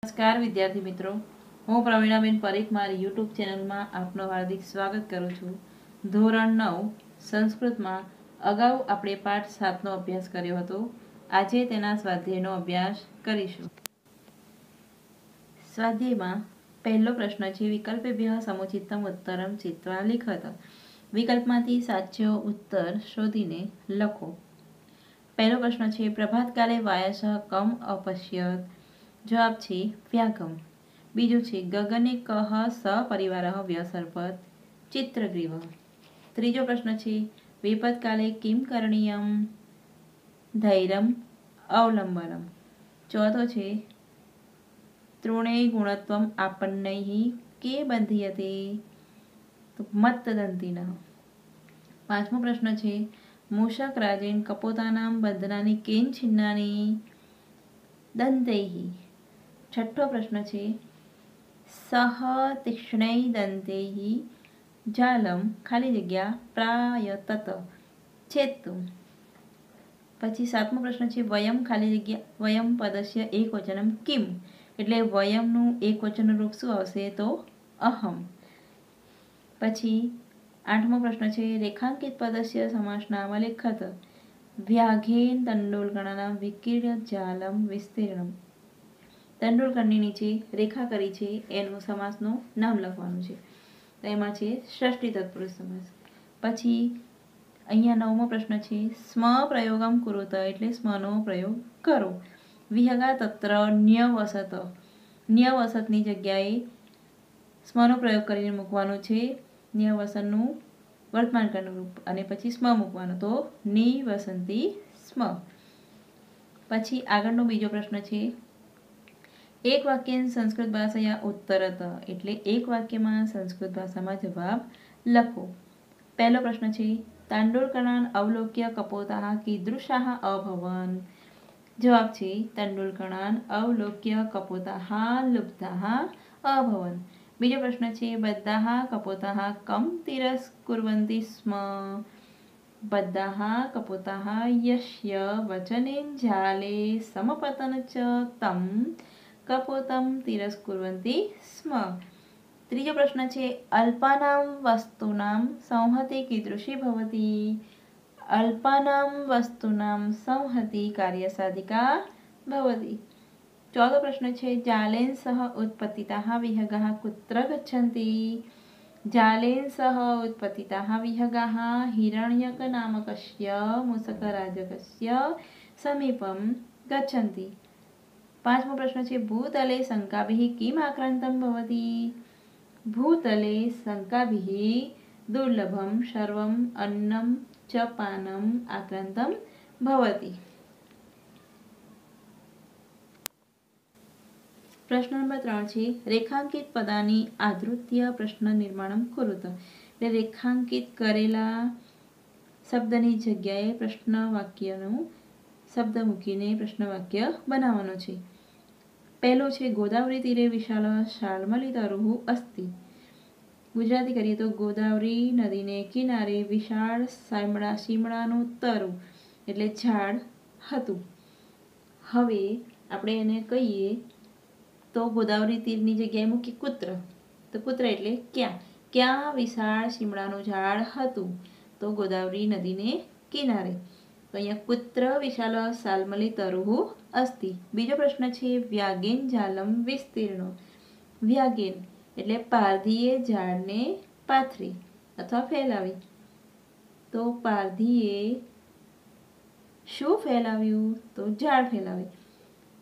नमस्कार विद्यार्थी मित्रों, हूँ प्रवीणाबेन परीख मारी यूट्यूब चेनल में आपनो हार्दिक स्वागत करूँ छूँ। धोरण 9 संस्कृत में अगाऊ आपणे पाठ 7 नो अभ्यास कर्यो हतो। आजे तेना स्वाध्यायनो अभ्यास करीशुं। स्वाध्याय में पहलो प्रश्न छे विकल्पेभ्यः समुचितम उत्तरम चित्वा लिखत। विकल्पमांथी साचो उत्तर शोधीने लखो। पहलो प्रश्न छे प्रभातकाले वायसः कम अपश्यत। जवाब छे व्यागम। बीजो छे गगने कः सपरिवारः व्यसर्पत। चित्रग्रीव। त्रीजो प्रश्न छे विपत्काले किं करणीयम। धैर्यम अवलंबनम। चौथो छे तृणे गुणत्वम आपन्नैः के बंधीयते। तो मत्तदंतिनः। पांचमो प्रश्न छे मूषक राजेन कपोतानां बंधनानि केन छिन्नानि। दंतैः। छठो प्रश्न छे सह तीक्ष्णै दंतैः जालम खाली जग्या प्रायतत छेत्तुं। पछी सातमो प्रश्न छे वयम खाली जग्या वयम पदस्य एकवचनम किम एटले वयमनुं एकवचननुं रूप शुं आवशे तो अहम। पछी आठमो प्रश्न छे रेखांकित पदस्य समासनाम लिखत। व्याघ्रेन तेंडुलकरना विकीर्ण जालम विस्तीर्णम। तेंडुलकરની નીચે રેખા કરી છે એનું સમાસનું નામ લખવાનું છે, તો એમાં છે ષષ્ઠી તત્પુરુષ સમાસ. પછી અહીંયા નવમો પ્રશ્ન છે સ્મ પ્રયોગમ કુરુત એટલે સ્મનો પ્રયોગ કરો. વિહગા તત્ર ન્યવસત, ન્યવસતની જગ્યાએ સ્મનો પ્રયોગ કરીને મૂકવાનો છે. ન્યવસનનું વર્તમાનકાળનું રૂપ અને પછી સ્મ મૂકવાનો, તો નિવસંતી સ્મ. પછી આગળનો બીજો પ્રશ્ન છે એક વાક્ય સંસ્કૃત ભાષાયા ઉત્તરત એટલે એક વાક્યમાં સંસ્કૃત ભાષામાં જવાબ લખો. પહેલો પ્રશ્ન છે તાંડુલકરાન અવલોક્ય કપોતાઃ कीदृशाः अभवन्. જવાબ છે તાંડુલકરાન અવલોક્ય કપોતાઃ લુબ્ધાः अभवन्. બીજો પ્રશ્ન છે બદ્ધાः કપોતાः કમ तिरस्कुर्वन्ति स्म. बद्धाः कपोताः यस्य वचनेन जाले समपतन च तं कपोतं तिरस्कुर्वन्ति स्म. ત્રીજો પ્રશ્ન છે અલ્પાનામ વસ્તુનામ સંહતિ કીદૃશી ભવતિ. અલ્પાનામ વસ્તુનામ સંહતિ કાર્યસાધિકા ભવતિ. ચોથો પ્રશ્ન છે જાલેન સહ ઉત્પતિતાः વિહગાः कुत्र गच्छन्ति. जालेन सह उत्पतिताः विहगाः हिरण्यकनामकस्य मूषकराजकस्य समीपं गच्छन्ति. पांचमो प्रश्न छे भूतले शंकाभिः किम् आक्रान्तं भवति. भूतले शंकाभिः दुर्लभं सर्वम् अन्नं च पानम् आक्रान्तं भवति. प्रश्न नंबर 3 છે રેખાંકિત પદાની આધૃત્ય પ્રશ્ન નિર્માણમ કુરુત. એટલે રેખાંકિત કરેલા શબ્દની જગ્યાએ પ્રશ્ન વાક્યનું શબ્દ મૂકીને પ્રશ્ન વાક્ય બનાવવાનો છે. પહેલો છે ગોદાવરી તીરે વિશાળ શાળમલી તરુઃ અસ્તિ. ગુજરાતી કરીએ તો ગોદાવરી નદીને કિનારે વિશાળ શીમળાનું તરુ એટલે ઝાડ હતું. હવે આપણે એને કહીએ તો ગોદાવરી તીરની જગ્યાએ મૂકી કુત્ર, તો કુત્ર એટલે ક્યાં. ક્યાં વિશાળ શીમળાનું ઝાડ હતું, તો ગોદાવરી નદીને કિનારે. તો અહીંયા કુત્ર વિશાળ શાલ્મલી તરુઃ અસ્તિ. બીજો પ્રશ્ન છે વ્યાગેન જાલમ વિસ્તીર્ણ. વ્યાગેન એટલે પારધીએ ઝાડને પાથરી અથવા ફેલાવી. તો પારધીએ શું ફેલાવ્યું, તો ઝાડ ફેલાવી.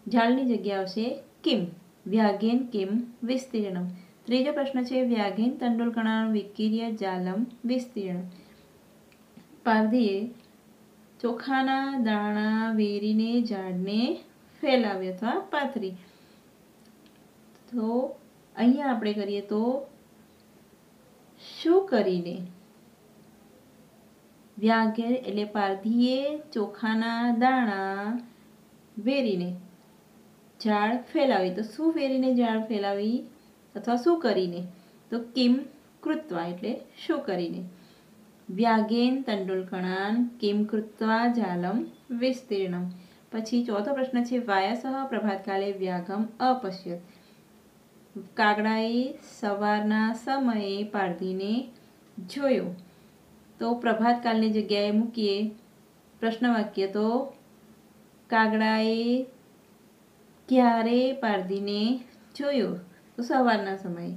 ઝાડની જગ્યા આવશે કિમ. व्याघ्रेन किम विस्तीर्णम. ત્રીજો પ્રશ્ન છે વ્યાઘ્રેન તેંડુલકરનું વિકીર્ય જાલમ વિસ્તીર્ણ. પારધીએ ચોખાના દાણા વેરીને ઝાડને ફેલાવી અથવા પાથરી. તો અહીંયા આપણે કરીએ તો શું કરીને. વ્યાઘ્ર એટલે પારધીએ ચોખાના દાણા વેરીને ઝાડ ફેલાવી. તો શું ફેરીને ઝાડ ફેલાવી અથવા શું કરીને, તો કિમ કૃત્વા એટલે શું કરીને. વ્યાઘ્રેન તેંડુલકરાન કિમ કૃત્વા જાલમ વિસ્તીર્ણમ. પછી ચોથો પ્રશ્ન છે વાયસઃ પ્રભાતકાલે વ્યાઘમ અપશ્યત. કાગડાએ સવારના સમયે પારધીને જોયો. તો પ્રભાતકાલની જગ્યાએ મૂકીએ પ્રશ્ન વાક્ય, તો કાગડાએ ક્યારે પારધીને જોયો? તો સવારના સમયે.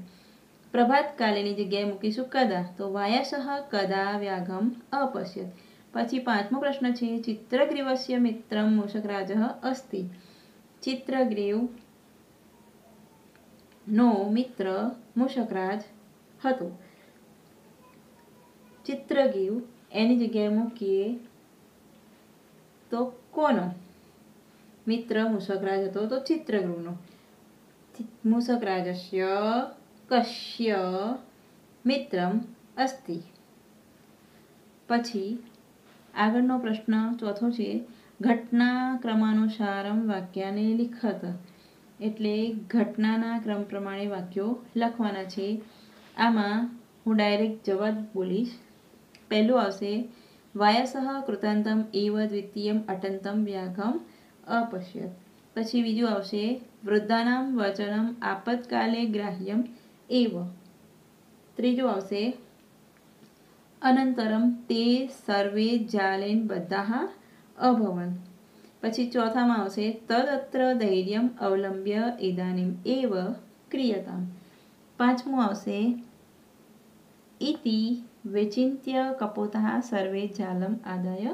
પ્રભાતકાલેની જગ્યાએ મૂકીશું કદા, તો વાયસઃ કદા વ્યાઘમ અપશ્યત. પછી પાંચમો પ્રશ્ન છે ચિત્રગ્રીવસ્ય મિત્રમ મૂષકરાજઃ અસ્તિ. ચિત્રગ્રીવ નો મિત્ર મૂષકરાજ હતો. ચિત્રગ્રીવ એની જગ્યાએ મૂકીએ તો કોનો મિત્ર મૂષકરાજ હતો? તો ચિત્રગ્રીવનો. મૂષકરાજસ્ય કસ્ય મિત્રમ અસ્તિ. પછી આગળનો પ્રશ્ન ચોથો છે ઘટના ક્રમાનુસારમ વાક્યાને લિખત. એટલે ઘટનાના ક્રમ પ્રમાણે વાક્યો લખવાના છે. આમાં હું ડાયરેક્ટ જવાબ બોલીશ. પહેલું આવશે વાયસઃ કૃતાંતમ એવ દ્વિતીયમ અટંતમ વ્યાઘમ અપશ્યત. પછી બીજું આવશે વૃદ્ધાનામ વચનમ આપતકાલે ગ્રાહ્યમ એવ. ત્રીજું આવશે અનંતરમ તે સર્વે જાલેન બદ્ધાઃ અભવન. પછી ચોથામાં આવશે તદત્ર ધૈર્યમ અવલંબ્ય ઇદાનીમ એવ ક્રિયતામ. પાંચમું આવશે ઇતિ વિચિન્ત્ય કપોતઃ સર્વે જાલમ આદાય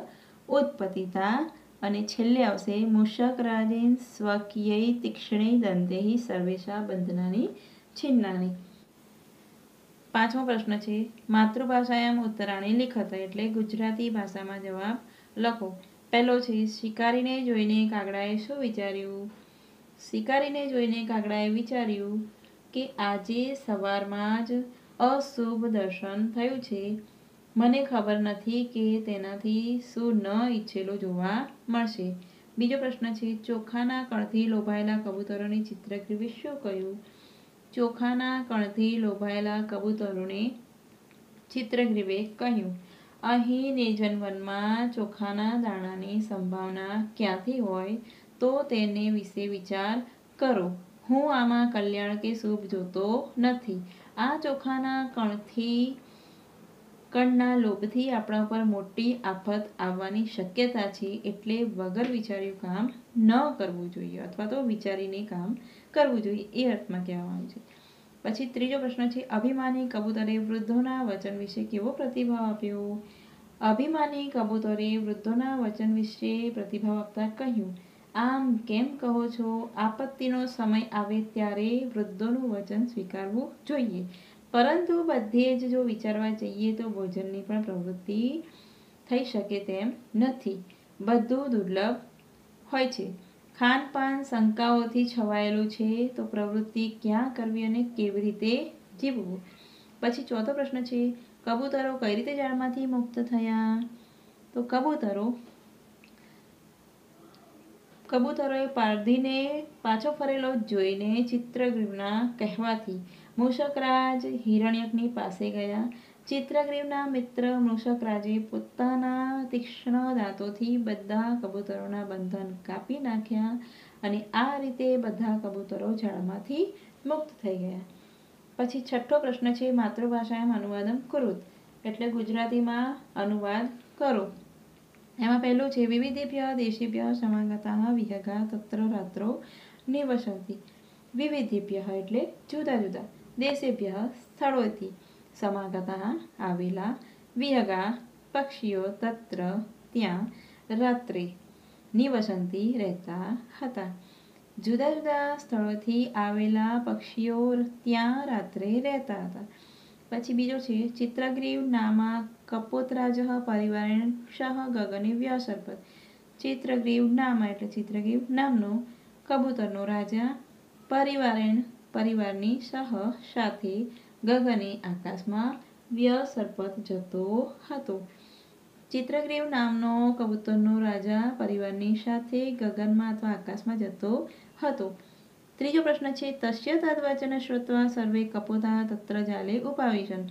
ઉત્પતિતા. અને છેલ્લે આવશે મૂષકરાજેન સ્વકીયૈ તીક્ષ્ણૈ દંતૈઃ સર્વેષાં બંધનાનિ છિન્નાનિ. પાંચમો પ્રશ્ન છે માતૃભાષાયામ ઉત્તરાણી લિખત. એટલે ગુજરાતી ભાષામાં જવાબ લખો. પહેલો છે શિકારીને જોઈને કાગડાએ શું વિચાર્યું? શિકારીને જોઈને કાગડાએ વિચાર્યું કે આજે સવારમાં જ અશુભ દર્શન થયું છે. મને ખબર નથી કે તેનાથી શું ન ઈચ્છેલું જોવા મળશે. બીજો પ્રશ્ન છે ચોખાના કણથી લોભાયેલા કબૂતરોની ચિત્રગ્રીવે શું કહ્યું? ચોખાના કણથી લોભાયેલા કબૂતરોને ચિત્રગ્રીવે કહ્યું અહીં નિર્જન વનમાં ચોખાના દાણાની સંભાવના ક્યાંથી હોય તો તેને વિશે વિચાર કરો. હું આમાં કલ્યાણ કે શુભ જોતો નથી. આ ચોખાના કણના લોભથી આપણા પર મોટી આફત આવવાની શક્યતા છે. એટલે વગર વિચાર્યું કામ ન કરવું જોઈએ, અથવા તો વિચારીને કામ કરવું જોઈએ, એ અર્થમાં કહેવામાં આવ્યું છે. પછી ત્રીજો પ્રશ્ન છે અભિમાની કબૂતરે વૃદ્ધોના વચન વિશે કેવો પ્રતિભાવ આપ્યો? અભિમાની કબૂતરે વૃદ્ધોના વચન વિશે પ્રતિભાવ આપતા કહ્યું આમ કેમ કહો છો? આપત્તિનો સમય આવે ત્યારે વૃદ્ધોનું વચન સ્વીકારવું જોઈએ, પરંતુ બધે જ જો વિચારવા જઈએ તો ભોજનની પણ પ્રવૃત્તિ થઈ શકે તેમ નથી. બધું દુર્લભ હોય છે. ખાનપાન શંકાઓથી છવાયેલું છે, તો પ્રવૃત્તિ ક્યાં કરવી અને કેવી રીતે જીવવું? પછી ચોથો પ્રશ્ન છે કબૂતરો કઈ રીતે જાળમાંથી મુક્ત થયા? તો કબૂતરોએ પારધીને પાછો ફરેલો જોઈને ચિત્રગ્રીવના કહેવાથી મૂષકરાજ હિરણ્યકની પાસે ગયા. ચિત્રગ્રીવના મિત્ર મૂષકરાજે પોતાના તીક્ષ્ણ દાંતોથી બધા કબૂતરોના બંધન કાપી નાખ્યા અને આ રીતે બધા કબૂતરો જાળમાંથી મુક્ત થઈ ગયા. પછી છઠ્ઠો પ્રશ્ન છે માતૃભાષાયામ અનુવાદમ કુરુત. એટલે ગુજરાતીમાં અનુવાદ કરો. એમાં પહેલું છે વિવિધેભ્યઃ દેશેભ્યઃ સમાગતાઃ વિહગા તત્ર રાત્રૌ નિવસન્તિ. વિવિધેભ્યઃ એટલે જુદા જુદા, દેશેભ્યઃ સ્થળોથી, સમાગતાઃ આવેલા, વિહગા પક્ષીઓ તત્ર ત્યાં, રાત્રે નિવસન્તિ રહેતા હતા. જુદા જુદા સ્થળોથી આવેલા પક્ષીઓ ત્યાં રાત્રે રહેતા હતા. પછી બીજો છે ચિત્રગ્રીવ નામા કપોતરાજઃ પરિવારેણ સહ ગગને વ્યસર્પત. ચિત્રગ્રીવ નામા એટલે ચિત્રગ્રીવ નામનો કબૂતરનો રાજા પરિવારની સાથે ગગને આકાશમાં વ્યસર્પત જતો હતો. ચિત્રગ્રીવ નામનો કબૂતરનો રાજા પરિવારની સાથે ગગનમાં અથવા આકાશમાં જતો હતો. ત્રીજો પ્રશ્ન છે તસ્ય તદ્વચન શ્રુત્વા સર્વે કપોતા તત્ર જાલે ઉપાવિશન.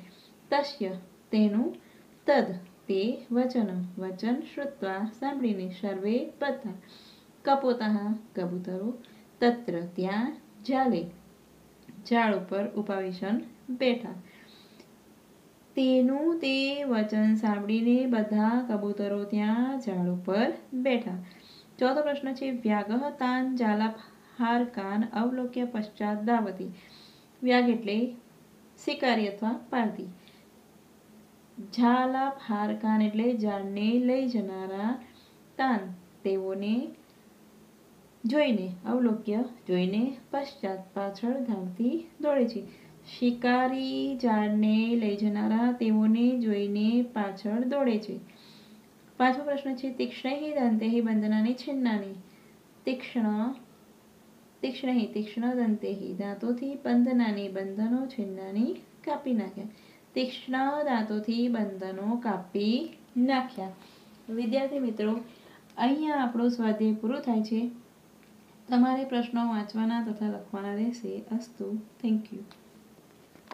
તસ્ય તેનું, તદ તે વચન શ્રુત્વા સાંભળીને, સર્વે બધા કપોતાહ કબૂતરો, તત્ર ત્યાં, ઝાલે ઝાડ ઉપર, ઉપાવિશન બેઠા. તેનું તે વચન સાંભળીને બધા કબૂતરો ત્યાં ઝાડ ઉપર બેઠા. ચોથો પ્રશ્ન છે વ્યાગહ તાન જાલાફારકાન અવલોક્ય પશ્ચાત દાવતી. વ્યાગ એટલે શિકારી અથવા પારધી. ઝાલાફારકાન એટલે ઝાડને લઈ જનારા, તાન તેઓને, જોઈને, અવલોક્ય જોઈને, પશ્ચાત પાછળ, ધાવતી દોડે છે. શિકારી ઝાડને લઈ જનારા તેઓને જોઈને પાછળ દોડે છે. પાંચમો પ્રશ્ન છે તીક્ષ્ણૈ દંતૈ બંધનાની છિન્નાની. તીક્ષ્ણ દંતૈ દાંતોથી, બંધનાની બંધનો, છિન્નાની કાપી નાખ્યા. તીક્ષ્ણ દાંતોથી બંધનો કાપી નાખ્યા. વિદ્યાર્થી મિત્રો, અહીંયા આપણો સ્વાધ્યાય પૂરો થાય છે. તમારે પ્રશ્નો વાંચવાના તથા લખવાના રહેશે. અસ્તુ. Thank you.